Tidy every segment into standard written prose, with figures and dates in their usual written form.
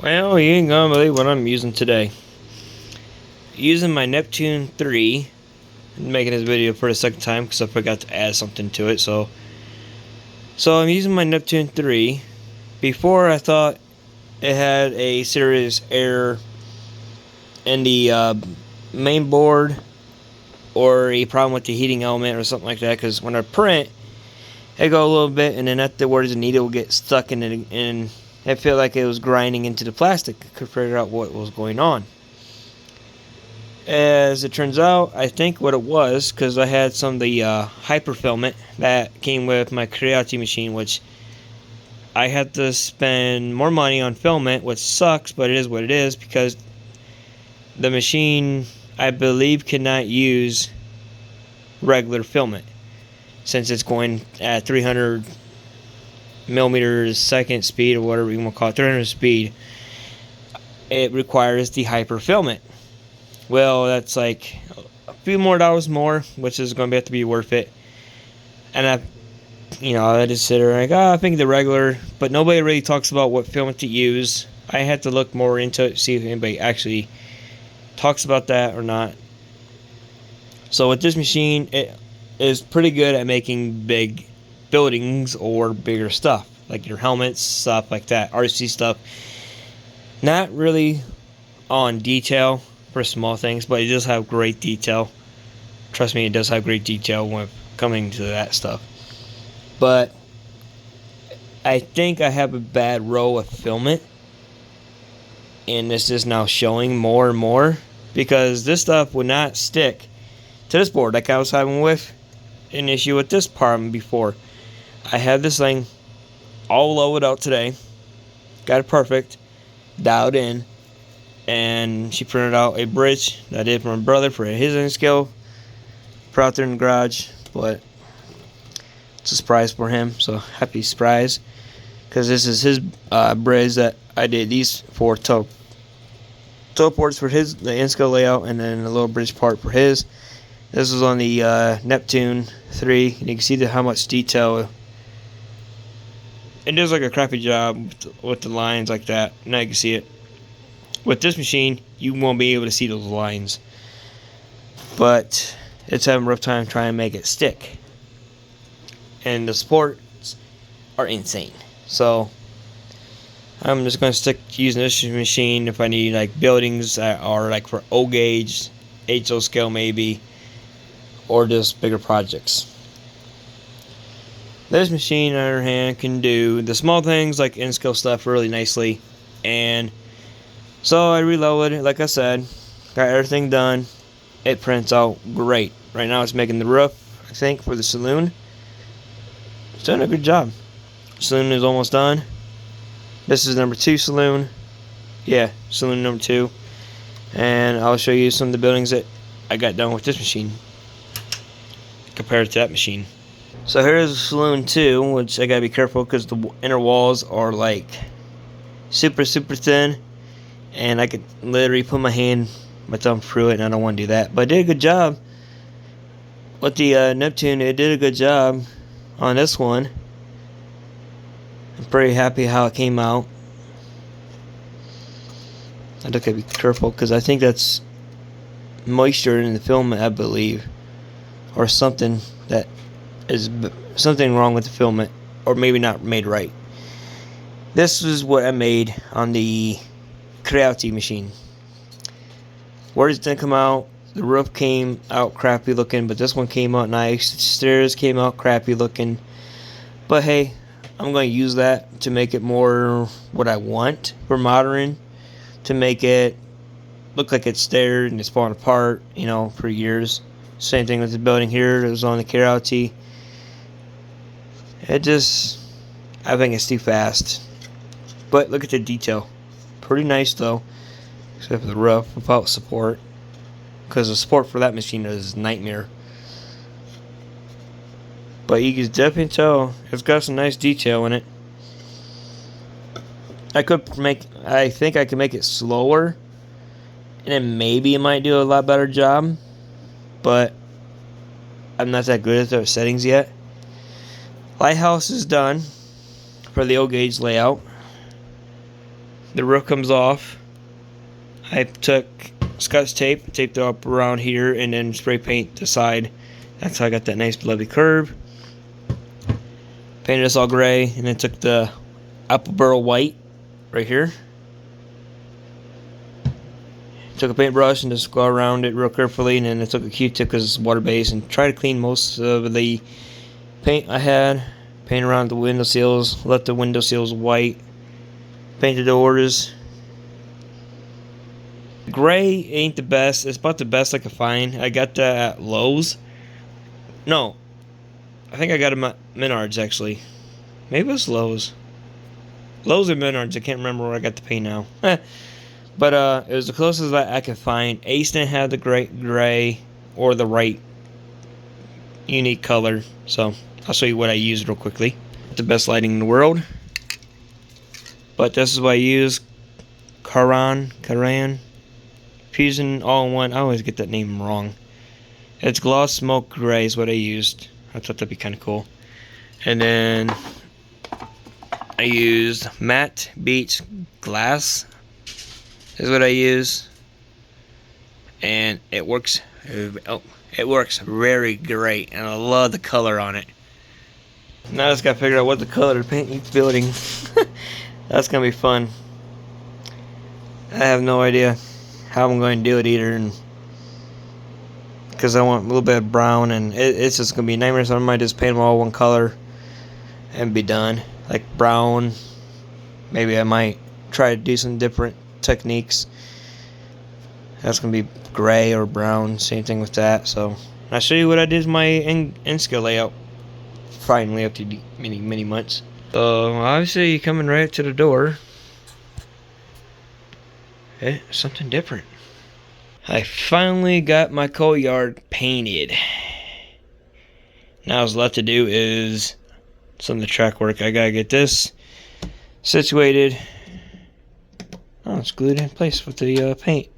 Well, you ain't gonna believe what I'm using today. Using my Neptune 3. I'm making this video for the second time because I forgot to add something to it. So I'm using my Neptune 3. Before I thought it had a serious error in the main board or a problem with the heating element or something like that. Because when I print, it go a little bit, and then afterwards the needle will get stuck in it, and it felt like it was grinding into the plastic. I could figure out what was going on. As it turns out, I think what it was, because I had some of the hyperfilament that came with my Creality machine, which I had to spend more money on filament, which sucks, but it is what it is, because the machine, I believe, cannot use regular filament, since it's going at 300 millimeters second speed, or whatever you want to call it, 300 speed. It requires the hyperfilament. Well, that's like a few more dollars more, which is going to have to be worth it. And I just sit there like, I think the regular, but nobody really talks about what filament to use. I had to look more into it, see if anybody actually talks about that or not. So with this machine, it is pretty good at making big buildings or bigger stuff, like your helmets, stuff like that, RC stuff. Not really on detail for small things, but it does have great detail. Trust me, it does have great detail when coming to that stuff. But I think I have a bad row of filament, and this is now showing more and more, because this stuff would not stick to this board like I was having with an issue with this part before. I had this thing all loaded out today, got it perfect, dialed in, and she printed out a bridge that I did for my brother for his N-scale. Put out there in the garage, but it's a surprise for him, so happy surprise, because this is his bridge that I did these for toe ports for the N-scale layout, and then a little bridge part for his. This was on the Neptune 3, and you can see how much detail. It does like a crappy job with the lines like that. Now you can see it. With this machine, you won't be able to see those lines, but it's having a rough time trying to make it stick. And the supports are insane. So I'm just going to stick to using this machine if I need like buildings that are like for O gauge, HO scale maybe, or just bigger projects. This machine, on the other hand, can do the small things like N-scale stuff really nicely. And so I reloaded it, like I said, got everything done. It prints out great. Right now it's making the roof, I think, for the saloon. It's doing a good job. Saloon is almost done. This is number 2 saloon. Yeah, saloon number 2. And I'll show you some of the buildings that I got done with this machine compared to that machine. So here's saloon 2, which I gotta be careful because the inner walls are like super thin, and I could literally put my thumb through it, and I don't want to do that. But I did a good job with the Neptune. It did a good job on this one. I'm pretty happy how it came out. I just gotta be careful because I think that's moisture in the filament, I believe, or something that is something wrong with the filament, or maybe not made right. This is what I made on the Creality machine. Words didn't come out. The roof came out crappy looking, but this one came out nice. The stairs came out crappy looking. But hey, I'm going to use that to make it more what I want for modern, to make it look like it's stairs and it's falling apart, for years. Same thing with the building here. It was on the Creality. I think it's too fast. But look at the detail. Pretty nice though, except for the roof without support, because the support for that machine is a nightmare. But you can definitely tell it's got some nice detail in it. I think I could make it slower, and then maybe it might do a lot better job. But I'm not that good at those settings yet. Lighthouse is done for the O gauge layout. the roof comes off. I took Scotch tape, taped it up around here, and then spray paint the side. That's how I got that nice lovely curve. Painted this all gray, and then took the apple barrel white right here. Took a paintbrush and just go around it real carefully, and then I took a Q-tip because it's water based and tried to clean most of the paint I had. Paint around the window sills, left the window sills white. Paint the doors. Gray ain't the best. It's about the best I could find. I got that at Lowe's. No, I think I got them at Menards actually. Maybe it was Lowe's. Lowe's or Menards. I can't remember where I got the paint now. But it was the closest that I could find. Ace didn't have the gray or the right unique color. So I'll show you what I used real quickly. The best lighting in the world. But this is what I use. Karan. Fusion all-in-one. I always get that name wrong. It's gloss smoke gray is what I used. I thought that'd be kind of cool. And then I used matte beach glass. Is what I use. And it works. It works very great, and I love the color on it. Now I just gotta figure out what the color to paint each building. That's gonna be fun. I have no idea how I'm going to do it either, and because I want a little bit of brown, and it's just gonna be nightmares. So I might just paint them all one color and be done, like brown. Maybe I might try to do some different techniques. That's gonna be gray or brown, same thing with that. So I'll show you what I did with my N-scale layout finally after many months. So obviously coming right to the door, something different. I finally got my courtyard painted. Now what's left to do is some of the track work. I gotta get this situated. Oh, it's glued in place with the paint.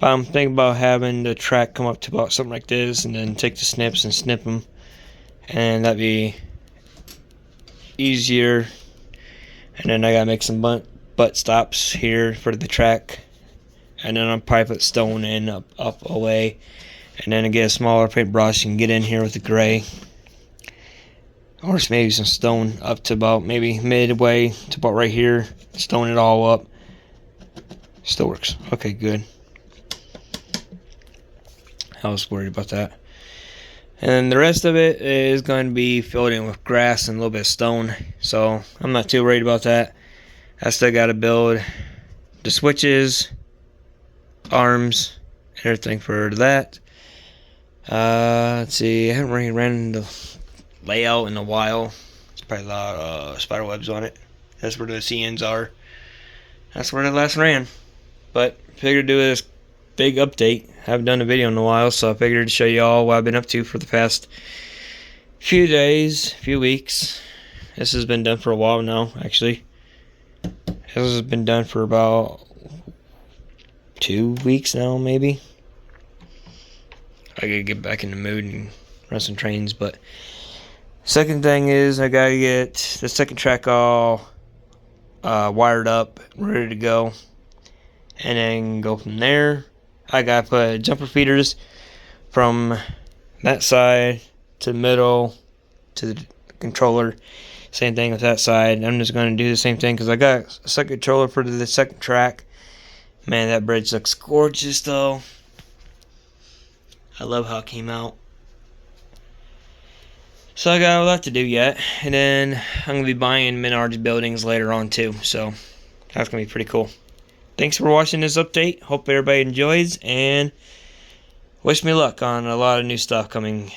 But I'm thinking about having the track come up to about something like this, and then take the snips and snip them, and that'd be easier. And then I gotta make some butt stops here for the track, and then I'll probably put stone in up away, and then I get a smaller paintbrush and get in here with the gray, or just maybe some stone up to about maybe midway to about right here. Stone it all up. Still works. Okay, good. I was worried about that. And then the rest of it is going to be filled in with grass and a little bit of stone. So I'm not too worried about that. I still got to build the switches, arms, and everything for that. Let's see. I haven't really ran the layout in a while. It's probably a lot of spider webs on it. That's where the CNs are. That's where they last ran. But figured to do this big update. I haven't done a video in a while, so I figured to show you all what I've been up to for the past few days, few weeks. This has been done for a while now, actually. This has been done for about 2 weeks now, maybe. I gotta get back in the mood and run some trains, but second thing is I gotta get the second track all wired up, ready to go, and then go from there. I gotta put jumper feeders from that side to the middle to the controller. Same thing with that side. I'm just gonna do the same thing because I got a second controller for the second track. Man, that bridge looks gorgeous though. I love how it came out. So I got a lot to do yet, and then I'm gonna be buying Menards buildings later on too. So that's gonna be pretty cool. Thanks for watching this update. Hope everybody enjoys, and wish me luck on a lot of new stuff coming